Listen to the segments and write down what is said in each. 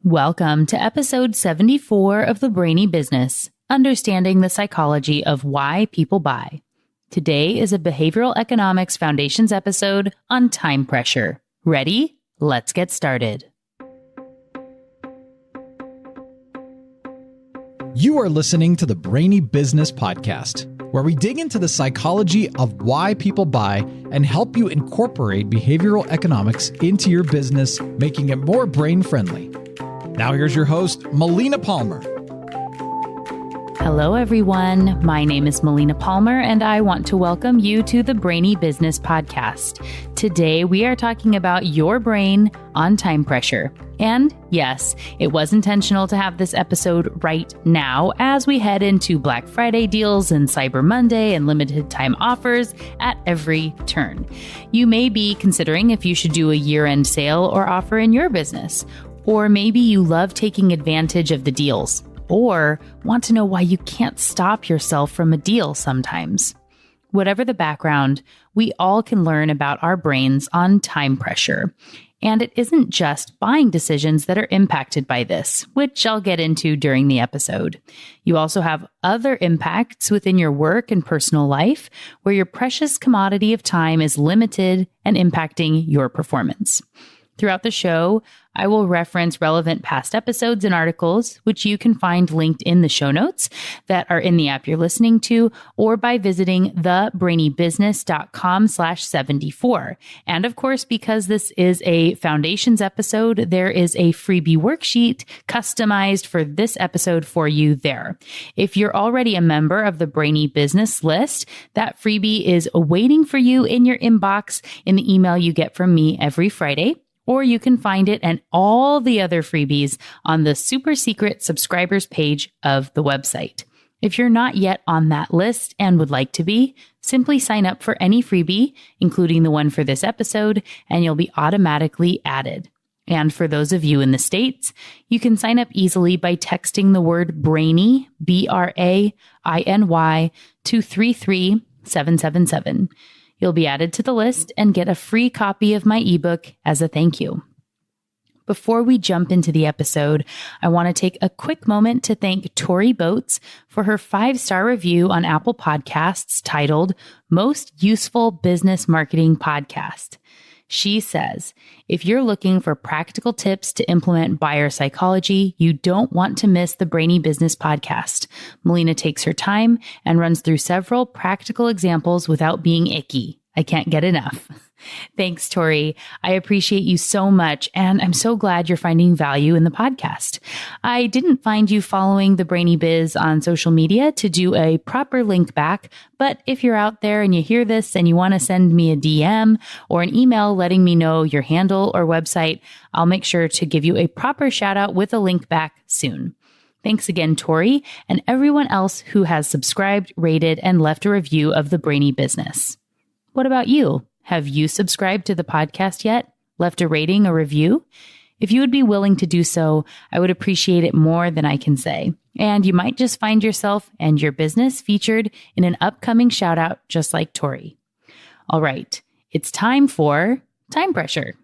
Welcome to episode 74 of the Brainy Business, Understanding the Psychology of Why People Buy. Today is a Behavioral Economics Foundations episode on time pressure. Ready? Let's get started. You are listening to the Brainy Business Podcast, where we dig into the psychology of why people buy and help you incorporate behavioral economics into your business, making it more brain-friendly. Now here's your host, Melina Palmer. Hello, everyone. My name is Melina Palmer, and I want to welcome you to the Brainy Business Podcast. Today, we are talking about your brain on time pressure. And yes, it was intentional to have this episode right now as we head into Black Friday deals and Cyber Monday and limited time offers at every turn. You may be considering if you should do a year-end sale or offer in your business. Or maybe you love taking advantage of the deals, or want to know why you can't stop yourself from a deal sometimes. Whatever the background, we all can learn about our brains on time pressure. And it isn't just buying decisions that are impacted by this, which I'll get into during the episode. You also have other impacts within your work and personal life where your precious commodity of time is limited and impacting your performance. Throughout the show, I will reference relevant past episodes and articles, which you can find linked in the show notes that are in the app you're listening to, or by visiting thebrainybusiness.com/74. And of course, because this is a Foundations episode, there is a freebie worksheet customized for this episode for you there. If you're already a member of the Brainy Business list, that freebie is waiting for you in your inbox in the email you get from me every Friday. Or you can find it and all the other freebies on the super secret subscribers page of the website. If you're not yet on that list and would like to be, simply sign up for any freebie, including the one for this episode, and you'll be automatically added. And for those of you in the States, you can sign up easily by texting the word Brainy, BRAINY, to 33777. You'll be added to the list and get a free copy of my ebook as a thank you. Before we jump into the episode, I want to take a quick moment to thank Tori Boats for her 5-star review on Apple Podcasts titled Most Useful Business Marketing Podcast. She says, if you're looking for practical tips to implement buyer psychology, you don't want to miss the Brainy Business Podcast. Melina takes her time and runs through several practical examples without being icky. I can't get enough. Thanks, Tori. I appreciate you so much, and I'm so glad you're finding value in the podcast. I didn't find you following the Brainy Biz on social media to do a proper link back, but if you're out there and you hear this and you want to send me a DM or an email letting me know your handle or website, I'll make sure to give you a proper shout out with a link back soon. Thanks again, Tori, and everyone else who has subscribed, rated, and left a review of the Brainy Business. What about you? Have you subscribed to the podcast yet? Left a rating or review? If you would be willing to do so, I would appreciate it more than I can say. And you might just find yourself and your business featured in an upcoming shout out just like Tori. All right, it's time for time pressure.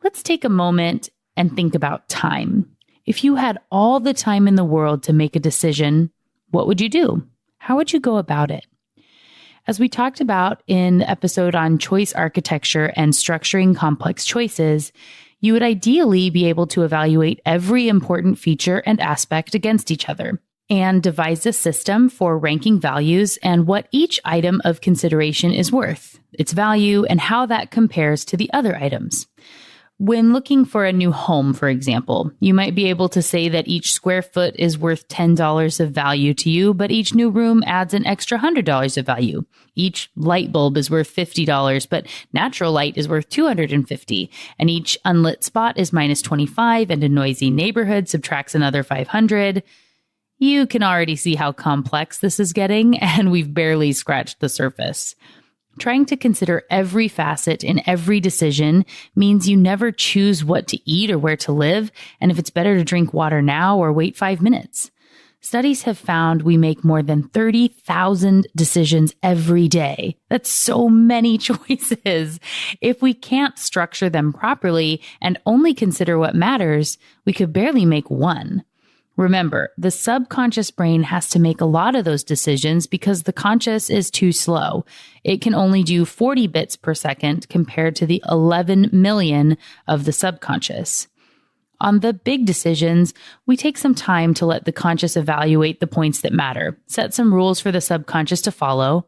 Let's take a moment and think about time. If you had all the time in the world to make a decision, what would you do? How would you go about it? As we talked about in the episode on choice architecture and structuring complex choices, you would ideally be able to evaluate every important feature and aspect against each other and devise a system for ranking values and what each item of consideration is worth, its value, and how that compares to the other items. When looking for a new home, for example, you might be able to say that each square foot is worth $10 of value to you, but each new room adds an extra $100 of value. Each light bulb is worth $50, but natural light is worth $250, and each unlit spot is minus $25, and a noisy neighborhood subtracts another $500. You can already see how complex this is getting, and we've barely scratched the surface. Trying to consider every facet in every decision means you never choose what to eat or where to live, and if it's better to drink water now or wait 5 minutes. Studies have found we make more than 30,000 decisions every day. That's so many choices. If we can't structure them properly and only consider what matters, we could barely make one. Remember, the subconscious brain has to make a lot of those decisions because the conscious is too slow. It can only do 40 bits per second compared to the 11 million of the subconscious. On the big decisions, we take some time to let the conscious evaluate the points that matter, set some rules for the subconscious to follow,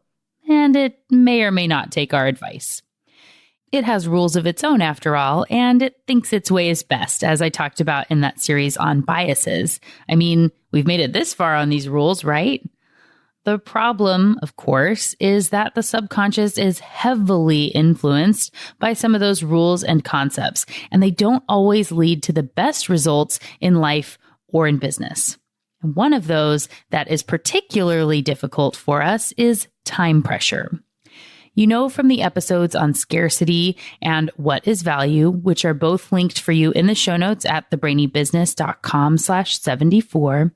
and it may or may not take our advice. It has rules of its own after all, and it thinks its way is best, as I talked about in that series on biases. I mean, we've made it this far on these rules, right? The problem, of course, is that the subconscious is heavily influenced by some of those rules and concepts, and they don't always lead to the best results in life or in business. And one of those that is particularly difficult for us is time pressure. You know from the episodes on scarcity and what is value, which are both linked for you in the show notes at thebrainybusiness.com/74,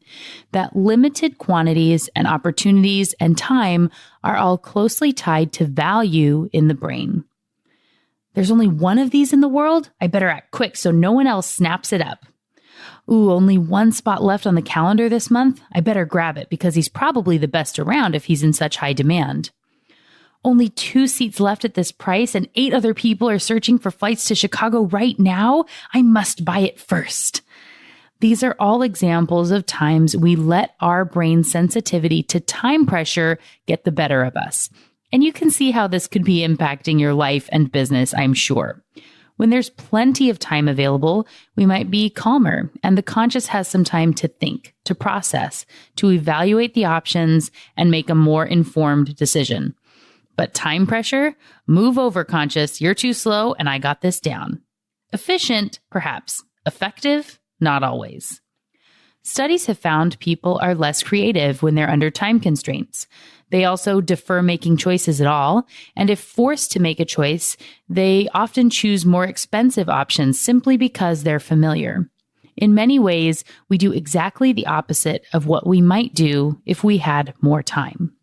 that limited quantities and opportunities and time are all closely tied to value in the brain. There's only one of these in the world? I better act quick so no one else snaps it up. Ooh, only one spot left on the calendar this month? I better grab it because he's probably the best around if he's in such high demand. Only 2 seats left at this price and 8 other people are searching for flights to Chicago right now. I must buy it first. These are all examples of times we let our brain sensitivity to time pressure get the better of us. And you can see how this could be impacting your life and business, I'm sure. When there's plenty of time available, we might be calmer and the conscious has some time to think, to process, to evaluate the options and make a more informed decision. But time pressure? Move over, conscious. You're too slow and I got this down. Efficient, perhaps. Effective? Not always. Studies have found people are less creative when they're under time constraints. They also defer making choices at all, and if forced to make a choice, they often choose more expensive options simply because they're familiar. In many ways, we do exactly the opposite of what we might do if we had more time.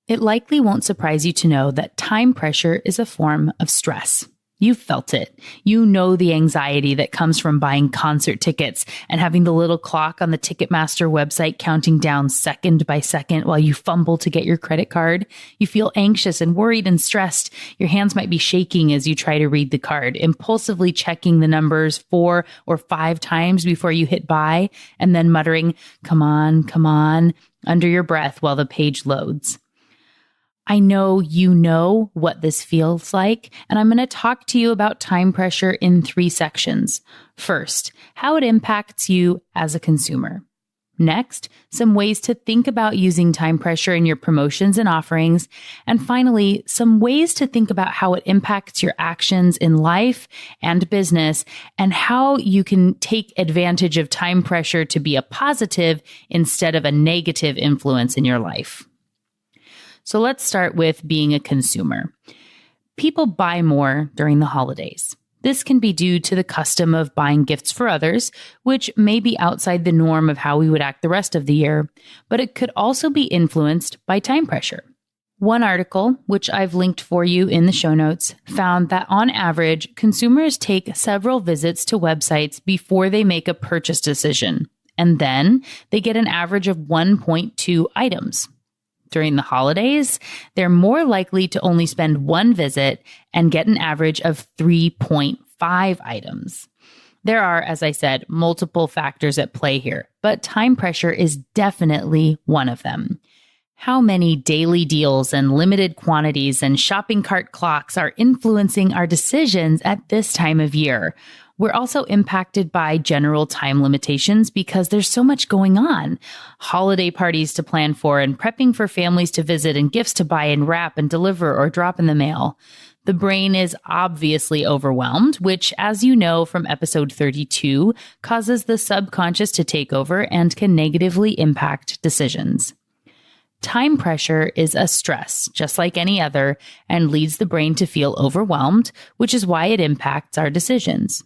It likely won't surprise you to know that time pressure is a form of stress. You've felt it. You know the anxiety that comes from buying concert tickets and having the little clock on the Ticketmaster website counting down second by second while you fumble to get your credit card. You feel anxious and worried and stressed. Your hands might be shaking as you try to read the card, impulsively checking the numbers 4 or 5 times before you hit buy, and then muttering, come on, under your breath while the page loads. I know you know what this feels like, and I'm going to talk to you about time pressure in 3 sections. First, how it impacts you as a consumer. Next, some ways to think about using time pressure in your promotions and offerings. And finally, some ways to think about how it impacts your actions in life and business and how you can take advantage of time pressure to be a positive instead of a negative influence in your life. So let's start with being a consumer. People buy more during the holidays. This can be due to the custom of buying gifts for others, which may be outside the norm of how we would act the rest of the year, but it could also be influenced by time pressure. One article, which I've linked for you in the show notes, found that on average, consumers take several visits to websites before they make a purchase decision, and then they get an average of 1.2 items. During the holidays, they're more likely to only spend 1 visit and get an average of 3.5 items. There are, as I said, multiple factors at play here, but time pressure is definitely one of them. How many daily deals and limited quantities and shopping cart clocks are influencing our decisions at this time of year? We're also impacted by general time limitations because there's so much going on. Holiday parties to plan for and prepping for families to visit and gifts to buy and wrap and deliver or drop in the mail. The brain is obviously overwhelmed, which, as you know from episode 32, causes the subconscious to take over and can negatively impact decisions. Time pressure is a stress, just like any other, and leads the brain to feel overwhelmed, which is why it impacts our decisions.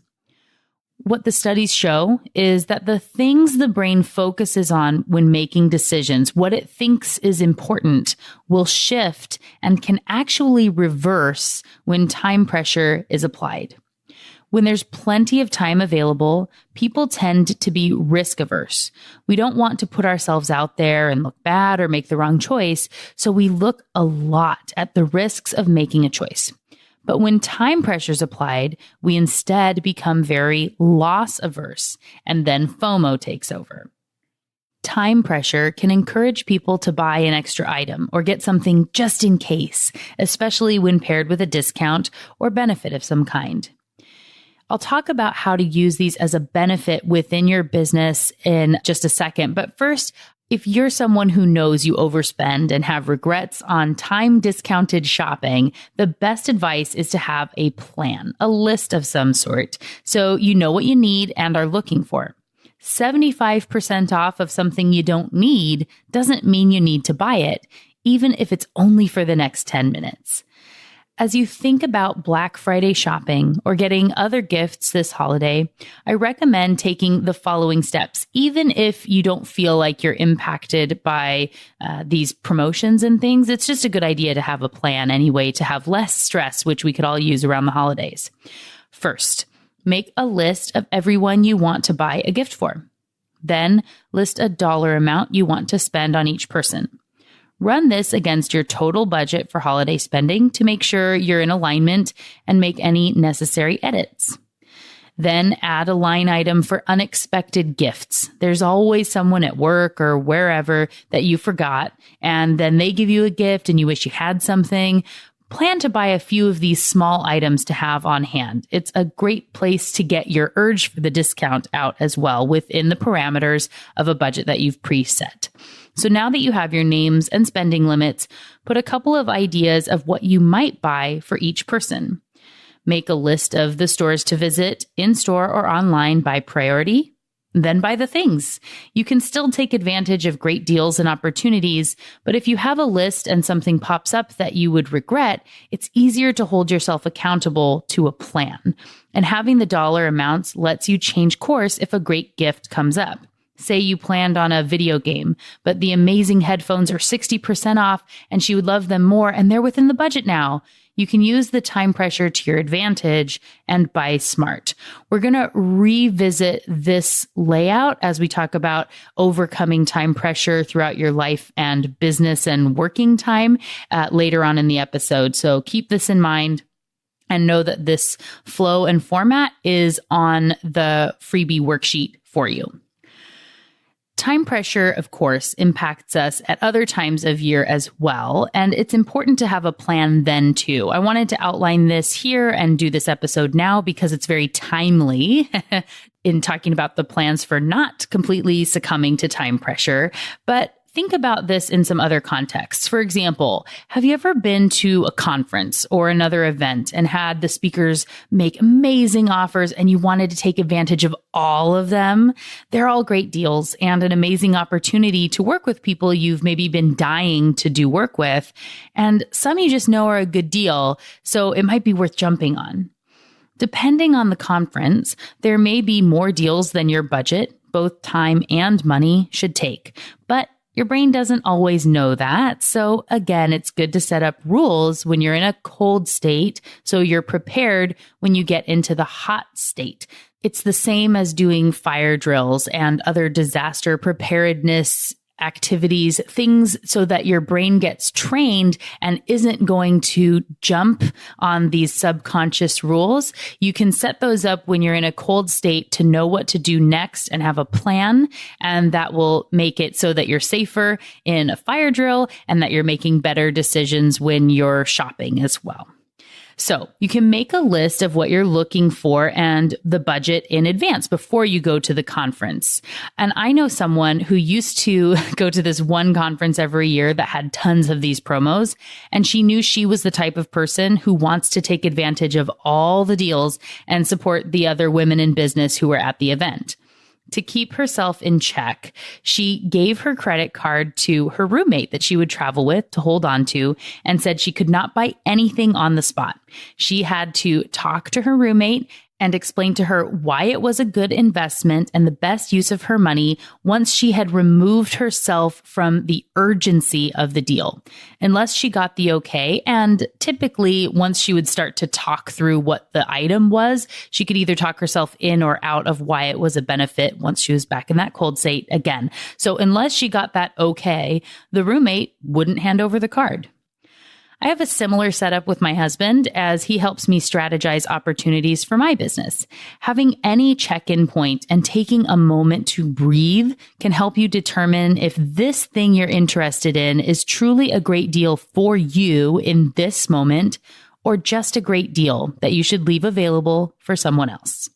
What the studies show is that the things the brain focuses on when making decisions, what it thinks is important, will shift and can actually reverse when time pressure is applied. When there's plenty of time available, people tend to be risk averse. We don't want to put ourselves out there and look bad or make the wrong choice, so we look a lot at the risks of making a choice. But when time pressure is applied, we instead become very loss averse, and then FOMO takes over. Time pressure can encourage people to buy an extra item or get something just in case, especially when paired with a discount or benefit of some kind. I'll talk about how to use these as a benefit within your business in just a second. But first, if you're someone who knows you overspend and have regrets on time discounted shopping, the best advice is to have a plan, a list of some sort, so you know what you need and are looking for. 75% off of something you don't need doesn't mean you need to buy it, even if it's only for the next 10 minutes. As you think about Black Friday shopping or getting other gifts this holiday, I recommend taking the following steps, even if you don't feel like you're impacted by these promotions and things. It's just a good idea to have a plan anyway, to have less stress, which we could all use around the holidays. First, make a list of everyone you want to buy a gift for. Then list a dollar amount you want to spend on each person. Run this against your total budget for holiday spending to make sure you're in alignment and make any necessary edits. Then add a line item for unexpected gifts. There's always someone at work or wherever that you forgot, and then they give you a gift and you wish you had something. Plan to buy a few of these small items to have on hand. It's a great place to get your urge for the discount out as well within the parameters of a budget that you've preset. So now that you have your names and spending limits, put a couple of ideas of what you might buy for each person. Make a list of the stores to visit in store or online by priority, then buy the things. You can still take advantage of great deals and opportunities, but if you have a list and something pops up that you would regret, it's easier to hold yourself accountable to a plan. And having the dollar amounts lets you change course if a great gift comes up. Say you planned on a video game, but the amazing headphones are 60% off and she would love them more and they're within the budget now. You can use the time pressure to your advantage and buy smart. We're going to revisit this layout as we talk about overcoming time pressure throughout your life and business and working time later on in the episode. So keep this in mind and know that this flow and format is on the freebie worksheet for you. Time pressure, of course, impacts us at other times of year as well, and it's important to have a plan then too. I wanted to outline this here and do this episode now because it's very timely in talking about the plans for not completely succumbing to time pressure, but think about this in some other contexts. For example, have you ever been to a conference or another event and had the speakers make amazing offers and you wanted to take advantage of all of them? They're all great deals and an amazing opportunity to work with people you've maybe been dying to do work with. And some you just know are a good deal, so it might be worth jumping on. Depending on the conference, there may be more deals than your budget, both time and money, should take. But your brain doesn't always know that. So again, it's good to set up rules when you're in a cold state so you're prepared when you get into the hot state. It's the same as doing fire drills and other disaster preparedness activities, things so that your brain gets trained and isn't going to jump on these subconscious rules. You can set those up when you're in a cold state to know what to do next and have a plan. And that will make it so that you're safer in a fire drill and that you're making better decisions when you're shopping as well. So you can make a list of what you're looking for and the budget in advance before you go to the conference. And I know someone who used to go to this one conference every year that had tons of these promos, and she knew she was the type of person who wants to take advantage of all the deals and support the other women in business who were at the event. To keep herself in check, she gave her credit card to her roommate that she would travel with to hold on to and said she could not buy anything on the spot. She had to talk to her roommate and explained to her why it was a good investment and the best use of her money once she had removed herself from the urgency of the deal. Unless she got the okay, and typically once she would start to talk through what the item was, she could either talk herself in or out of why it was a benefit once she was back in that cold state again. So unless she got that okay, the roommate wouldn't hand over the card. I have a similar setup with my husband as he helps me strategize opportunities for my business. Having any check-in point and taking a moment to breathe can help you determine if this thing you're interested in is truly a great deal for you in this moment, or just a great deal that you should leave available for someone else.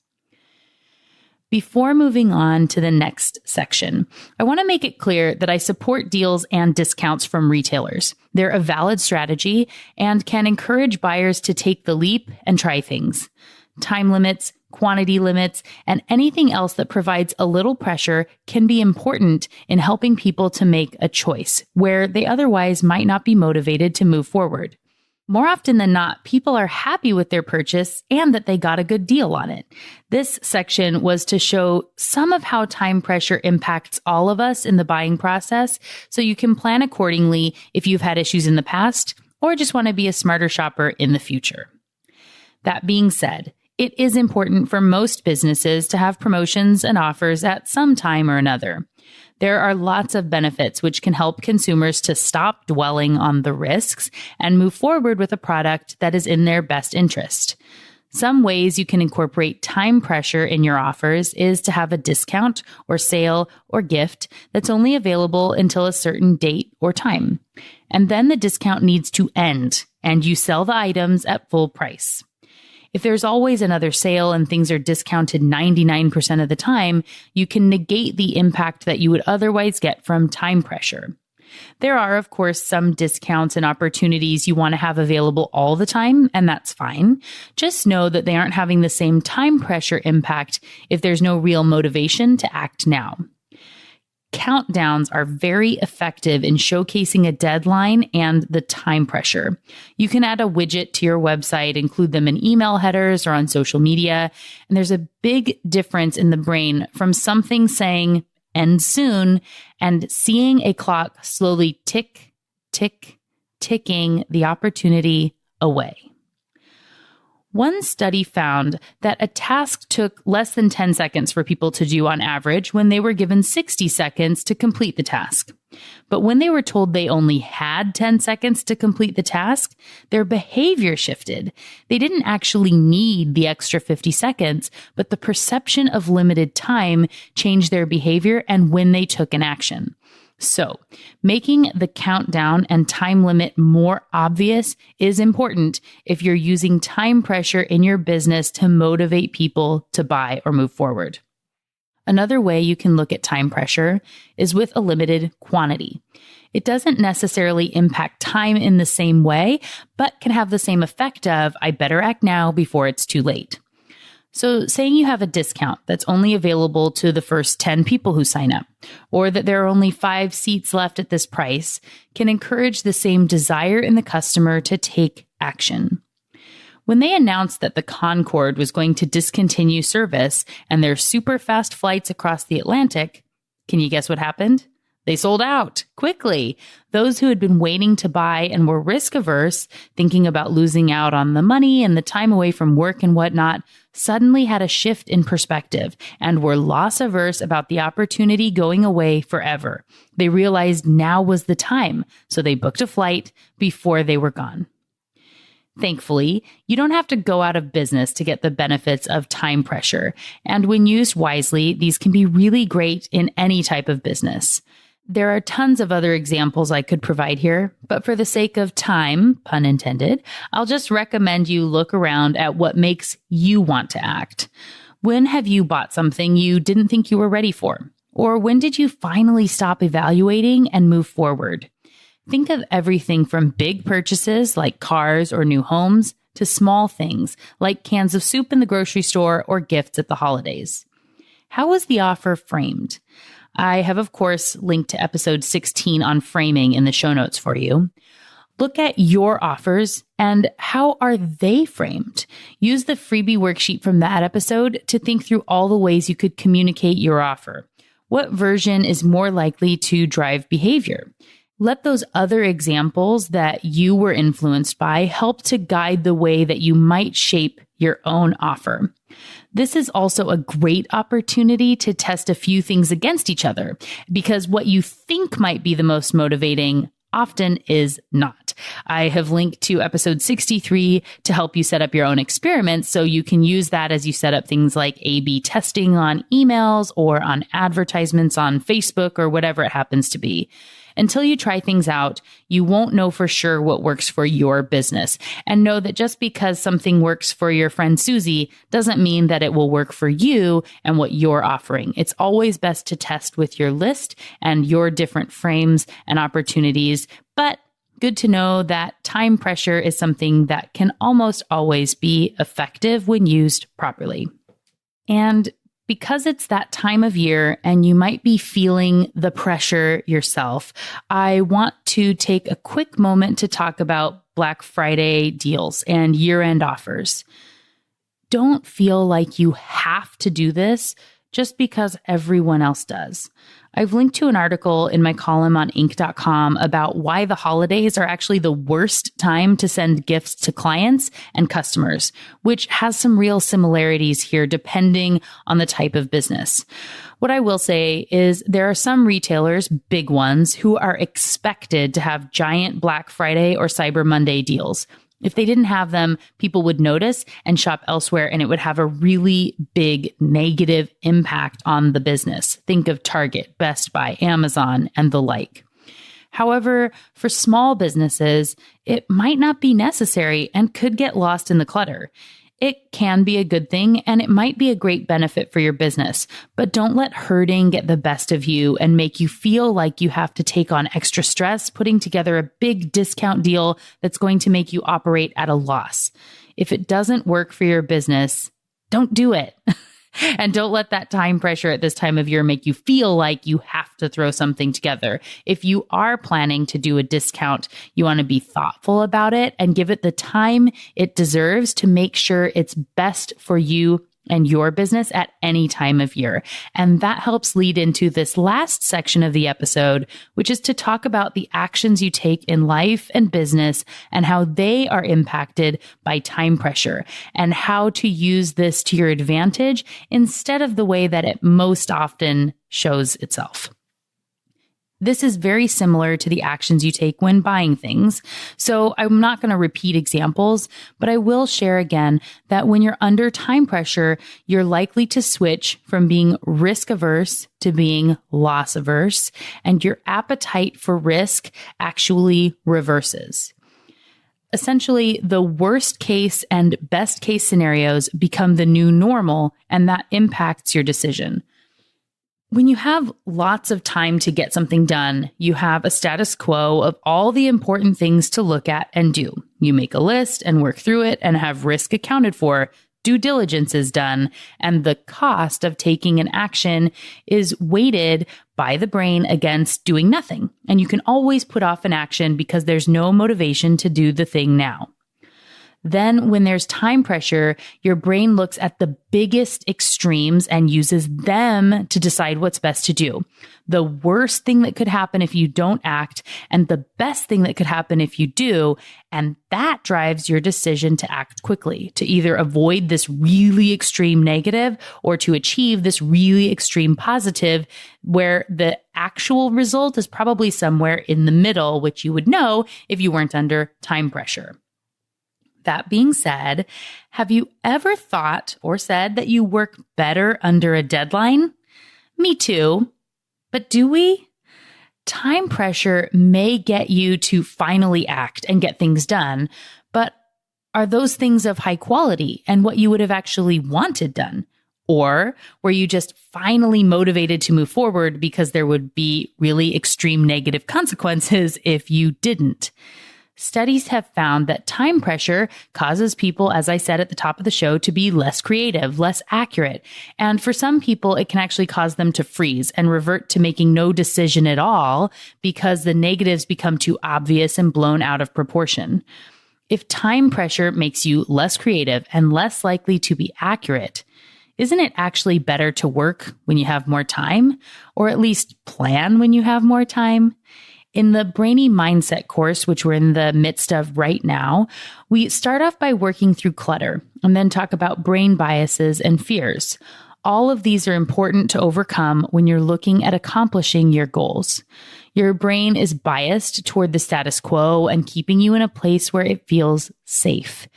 Before moving on to the next section, I want to make it clear that I support deals and discounts from retailers. They're a valid strategy and can encourage buyers to take the leap and try things. Time limits, quantity limits, and anything else that provides a little pressure can be important in helping people to make a choice where they otherwise might not be motivated to move forward. More often than not, people are happy with their purchase and that they got a good deal on it. This section was to show some of how time pressure impacts all of us in the buying process, so you can plan accordingly if you've had issues in the past or just want to be a smarter shopper in the future. That being said, it is important for most businesses to have promotions and offers at some time or another. There are lots of benefits which can help consumers to stop dwelling on the risks and move forward with a product that is in their best interest. Some ways you can incorporate time pressure in your offers is to have a discount or sale or gift that's only available until a certain date or time. And then the discount needs to end and you sell the items at full price. If there's always another sale and things are discounted 99% of the time, you can negate the impact that you would otherwise get from time pressure. There are, of course, some discounts and opportunities you want to have available all the time, and that's fine. Just know that they aren't having the same time pressure impact if there's no real motivation to act now. Countdowns are very effective in showcasing a deadline and the time pressure. You can add a widget to your website, include them in email headers or on social media, and there's a big difference in the brain from something saying end soon and seeing a clock slowly tick, tick, ticking the opportunity away. One study found that a task took less than 10 seconds for people to do on average when they were given 60 seconds to complete the task. But when they were told they only had 10 seconds to complete the task, their behavior shifted. They didn't actually need the extra 50 seconds, but the perception of limited time changed their behavior and when they took an action. So, making the countdown and time limit more obvious is important if you're using time pressure in your business to motivate people to buy or move forward. Another way you can look at time pressure is with a limited quantity. It doesn't necessarily impact time in the same way, but can have the same effect of, I better act now before it's too late. So saying you have a discount that's only available to the first 10 people who sign up, or that there are only 5 seats left at this price, can encourage the same desire in the customer to take action. When they announced that the Concorde was going to discontinue service and their super fast flights across the Atlantic, can you guess what happened? They sold out quickly. Those who had been waiting to buy and were risk averse, thinking about losing out on the money and the time away from work and whatnot, suddenly had a shift in perspective and were loss averse about the opportunity going away forever. They realized now was the time, so they booked a flight before they were gone. Thankfully, you don't have to go out of business to get the benefits of time pressure. And when used wisely, these can be really great in any type of business. There are tons of other examples I could provide here, but for the sake of time, pun intended, I'll just recommend you look around at what makes you want to act. When have you bought something you didn't think you were ready for? Or when did you finally stop evaluating and move forward? Think of everything from big purchases like cars or new homes to small things like cans of soup in the grocery store or gifts at the holidays. How was the offer framed? I have, of course, linked to episode 16 on framing in the show notes for you. Look at your offers and how are they framed? Use the freebie worksheet from that episode to think through all the ways you could communicate your offer. What version is more likely to drive behavior? Let those other examples that you were influenced by help to guide the way that you might shape your own offer. This is also a great opportunity to test a few things against each other, because what you think might be the most motivating often is not. I have linked to episode 63 to help you set up your own experiments, so you can use that as you set up things like A/B testing on emails or on advertisements on Facebook or whatever it happens to be. Until you try things out, you won't know for sure what works for your business. And know that just because something works for your friend Susie doesn't mean that it will work for you and what you're offering. It's always best to test with your list and your different frames and opportunities. But good to know that time pressure is something that can almost always be effective when used properly. And because it's that time of year and you might be feeling the pressure yourself, I want to take a quick moment to talk about Black Friday deals and year-end offers. Don't feel like you have to do this just because everyone else does. I've linked to an article in my column on Inc.com about why the holidays are actually the worst time to send gifts to clients and customers, which has some real similarities here depending on the type of business. What I will say is there are some retailers, big ones, who are expected to have giant Black Friday or Cyber Monday deals. If they didn't have them, people would notice and shop elsewhere, and it would have a really big negative impact on the business. Think of Target, Best Buy, Amazon, and the like. However, for small businesses, it might not be necessary and could get lost in the clutter. It can be a good thing, and it might be a great benefit for your business, but don't let hurting get the best of you and make you feel like you have to take on extra stress putting together a big discount deal that's going to make you operate at a loss. If it doesn't work for your business, don't do it. And don't let that time pressure at this time of year make you feel like you have to throw something together. If you are planning to do a discount, you want to be thoughtful about it and give it the time it deserves to make sure it's best for you and your business at any time of year. And that helps lead into this last section of the episode, which is to talk about the actions you take in life and business and how they are impacted by time pressure and how to use this to your advantage instead of the way that it most often shows itself. This is very similar to the actions you take when buying things. So I'm not going to repeat examples, but I will share again that when you're under time pressure, you're likely to switch from being risk averse to being loss averse, and your appetite for risk actually reverses. Essentially, the worst case and best case scenarios become the new normal, and that impacts your decision. When you have lots of time to get something done, you have a status quo of all the important things to look at and do. You make a list and work through it and have risk accounted for. Due diligence is done, and the cost of taking an action is weighted by the brain against doing nothing. And you can always put off an action because there's no motivation to do the thing now. Then when there's time pressure, your brain looks at the biggest extremes and uses them to decide what's best to do. The worst thing that could happen if you don't act and the best thing that could happen if you do. And that drives your decision to act quickly, to either avoid this really extreme negative or to achieve this really extreme positive, where the actual result is probably somewhere in the middle, which you would know if you weren't under time pressure. That being said, have you ever thought or said that you work better under a deadline? Me too. But do we? Time pressure may get you to finally act and get things done, but are those things of high quality and what you would have actually wanted done? Or were you just finally motivated to move forward because there would be really extreme negative consequences if you didn't? Studies have found that time pressure causes people, as I said at the top of the show, to be less creative, less accurate. And for some people, it can actually cause them to freeze and revert to making no decision at all because the negatives become too obvious and blown out of proportion. If time pressure makes you less creative and less likely to be accurate, isn't it actually better to work when you have more time, or at least plan when you have more time? In the Brainy Mindset course, which we're in the midst of right now, we start off by working through clutter and then talk about brain biases and fears. All of these are important to overcome when you're looking at accomplishing your goals. Your brain is biased toward the status quo and keeping you in a place where it feels safe.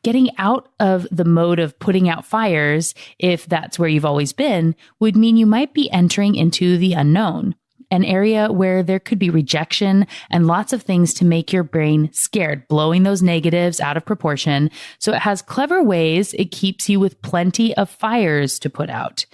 Getting out of the mode of putting out fires, if that's where you've always been, would mean you might be entering into the unknown, an area where there could be rejection and lots of things to make your brain scared, blowing those negatives out of proportion. So it has clever ways it keeps you with plenty of fires to put out.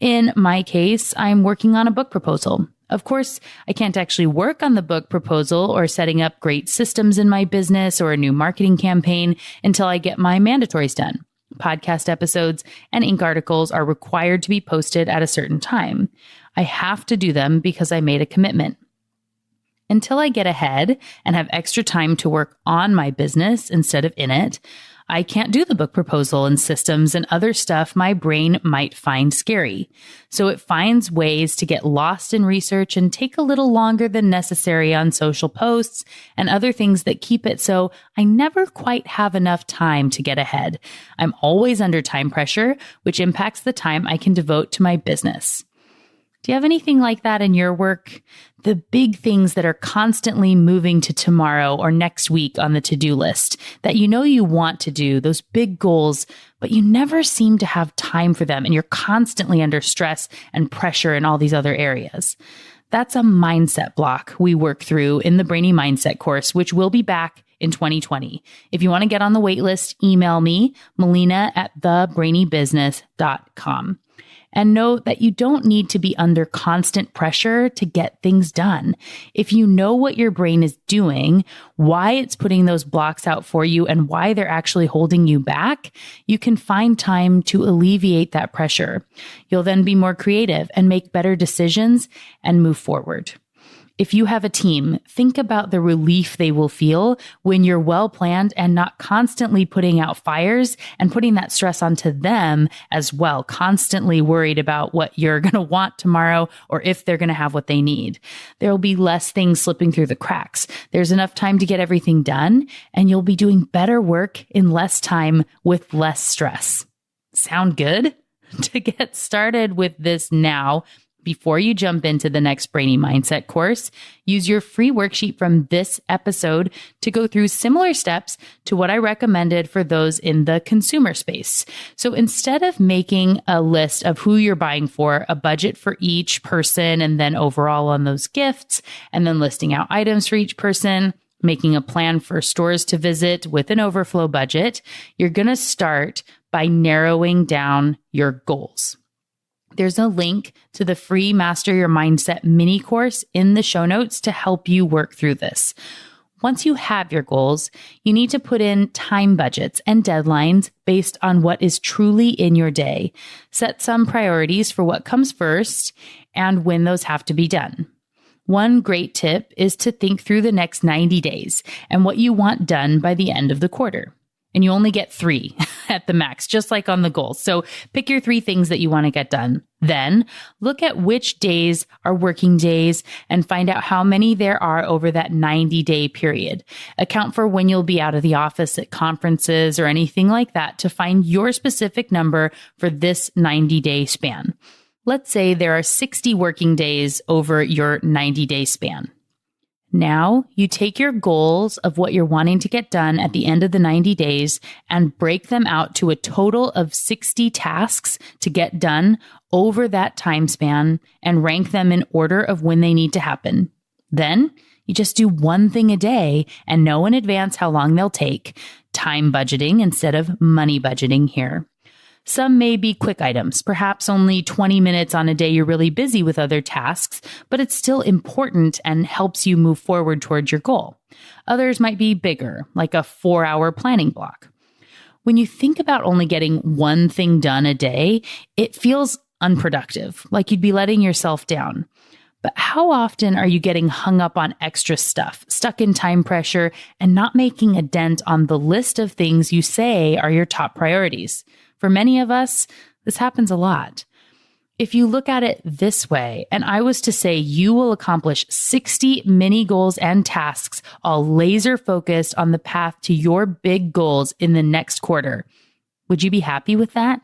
In my case, I'm working on a book proposal. Of course, I can't actually work on the book proposal or setting up great systems in my business or a new marketing campaign until I get my mandatories done. Podcast episodes and ink articles are required to be posted at a certain time. I have to do them because I made a commitment. Until I get ahead and have extra time to work on my business instead of in it, I can't do the book proposal and systems and other stuff my brain might find scary. So it finds ways to get lost in research and take a little longer than necessary on social posts and other things that keep it so I never quite have enough time to get ahead. I'm always under time pressure, which impacts the time I can devote to my business. Do you have anything like that in your work? The big things that are constantly moving to tomorrow or next week on the to-do list that you know you want to do, those big goals, but you never seem to have time for them and you're constantly under stress and pressure in all these other areas. That's a mindset block we work through in the Brainy Mindset course, which will be back in 2020. If you want to get on the wait list, email me, melina@thebrainybusiness.com. And know that you don't need to be under constant pressure to get things done. If you know what your brain is doing, why it's putting those blocks out for you, and why they're actually holding you back, you can find time to alleviate that pressure. You'll then be more creative and make better decisions and move forward. If you have a team, think about the relief they will feel when you're well planned and not constantly putting out fires and putting that stress onto them as well, constantly worried about what you're going to want tomorrow or if they're going to have what they need. There will be less things slipping through the cracks. There's enough time to get everything done, and you'll be doing better work in less time with less stress. Sound good? To get started with this now, before you jump into the next Brainy Mindset course, use your free worksheet from this episode to go through similar steps to what I recommended for those in the consumer space. So instead of making a list of who you're buying for, a budget for each person, and then overall on those gifts, and then listing out items for each person, making a plan for stores to visit with an overflow budget, you're going to start by narrowing down your goals. There's a link to the free Master Your Mindset mini course in the show notes to help you work through this. Once you have your goals, you need to put in time budgets and deadlines based on what is truly in your day. Set some priorities for what comes first and when those have to be done. One great tip is to think through the next 90 days and what you want done by the end of the quarter. And you only get 3 at the max, just like on the goals. So pick your 3 things that you want to get done. Then look at which days are working days and find out how many there are over that 90-day period. Account for when you'll be out of the office at conferences or anything like that to find your specific number for this 90-day span. Let's say there are 60 working days over your 90-day span. Now you take your goals of what you're wanting to get done at the end of the 90 days and break them out to a total of 60 tasks to get done over that time span and rank them in order of when they need to happen. Then you just do one thing a day and know in advance how long they'll take. Time budgeting instead of money budgeting here. Some may be quick items, perhaps only 20 minutes on a day you're really busy with other tasks, but it's still important and helps you move forward towards your goal. Others might be bigger, like a 4-hour planning block. When you think about only getting one thing done a day, it feels unproductive, like you'd be letting yourself down. But how often are you getting hung up on extra stuff, stuck in time pressure, and not making a dent on the list of things you say are your top priorities? For many of us, this happens a lot. If you look at it this way, and I was to say you will accomplish 60 mini goals and tasks, all laser focused on the path to your big goals in the next quarter, would you be happy with that?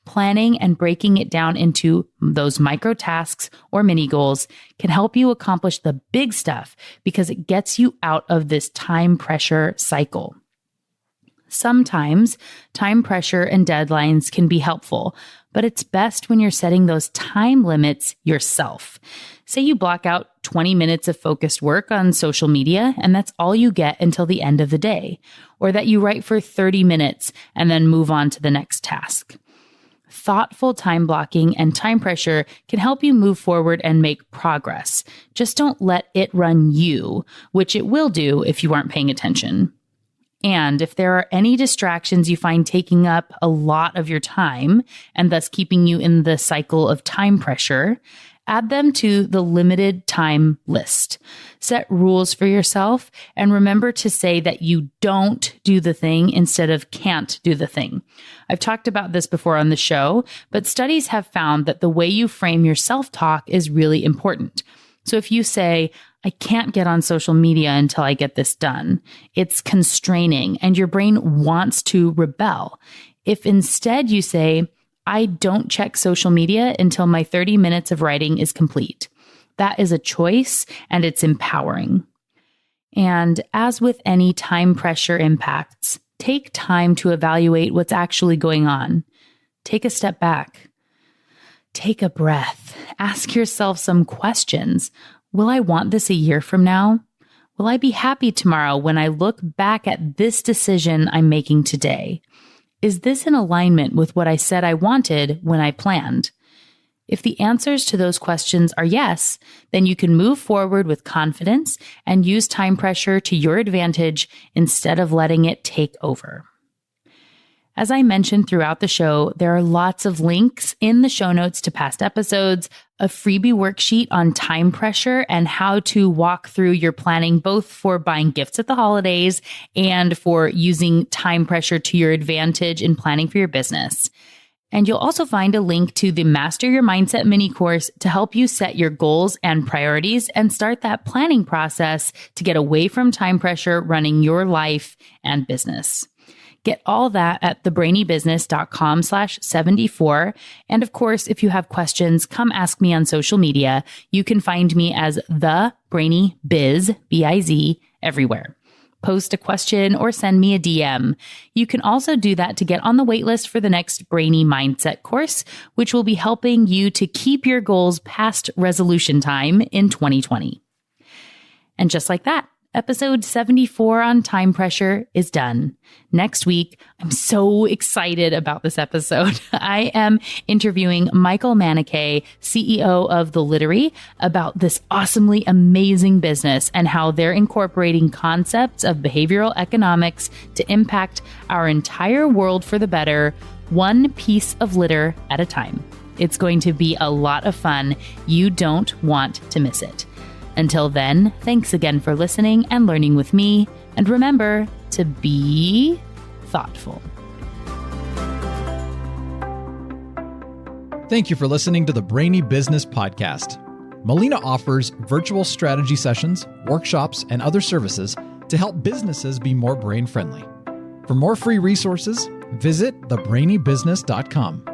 Planning and breaking it down into those micro tasks or mini goals can help you accomplish the big stuff because it gets you out of this time pressure cycle. Sometimes time pressure and deadlines can be helpful, but it's best when you're setting those time limits yourself. Say you block out 20 minutes of focused work on social media, and that's all you get until the end of the day, or that you write for 30 minutes and then move on to the next task. Thoughtful time blocking and time pressure can help you move forward and make progress. Just don't let it run you, which it will do if you aren't paying attention. And if there are any distractions you find taking up a lot of your time and thus keeping you in the cycle of time pressure, add them to the limited time list. Set rules for yourself and remember to say that you don't do the thing instead of can't do the thing. I've talked about this before on the show, but studies have found that the way you frame your self-talk is really important. So if you say, I can't get on social media until I get this done, it's constraining and your brain wants to rebel. If instead you say, I don't check social media until my 30 minutes of writing is complete, that is a choice and it's empowering. And as with any time pressure impacts, take time to evaluate what's actually going on. Take a step back. Take a breath. Ask yourself some questions. Will I want this a year from now? Will I be happy tomorrow when I look back at this decision I'm making today? Is this in alignment with what I said I wanted when I planned? If the answers to those questions are yes, then you can move forward with confidence and use time pressure to your advantage instead of letting it take over. As I mentioned throughout the show, there are lots of links in the show notes to past episodes, a freebie worksheet on time pressure and how to walk through your planning, both for buying gifts at the holidays and for using time pressure to your advantage in planning for your business. And you'll also find a link to the Master Your Mindset mini course to help you set your goals and priorities and start that planning process to get away from time pressure running your life and business. Get all that at thebrainybusiness.com/74. And of course, if you have questions, come ask me on social media. You can find me as The Brainy Biz, B-I-Z, everywhere. Post a question or send me a DM. You can also do that to get on the waitlist for the next Brainy Mindset course, which will be helping you to keep your goals past resolution time in 2020. And just like that, episode 74 on time pressure is done. Next week, I'm so excited about this episode. I am interviewing Michael Manikay, CEO of The Literary, about this awesomely amazing business and how they're incorporating concepts of behavioral economics to impact our entire world for the better, one piece of litter at a time. It's going to be a lot of fun. You don't want to miss it. Until then, thanks again for listening and learning with me. And remember to be thoughtful. Thank you for listening to the Brainy Business Podcast. Melina offers virtual strategy sessions, workshops, and other services to help businesses be more brain-friendly. For more free resources, visit thebrainybusiness.com.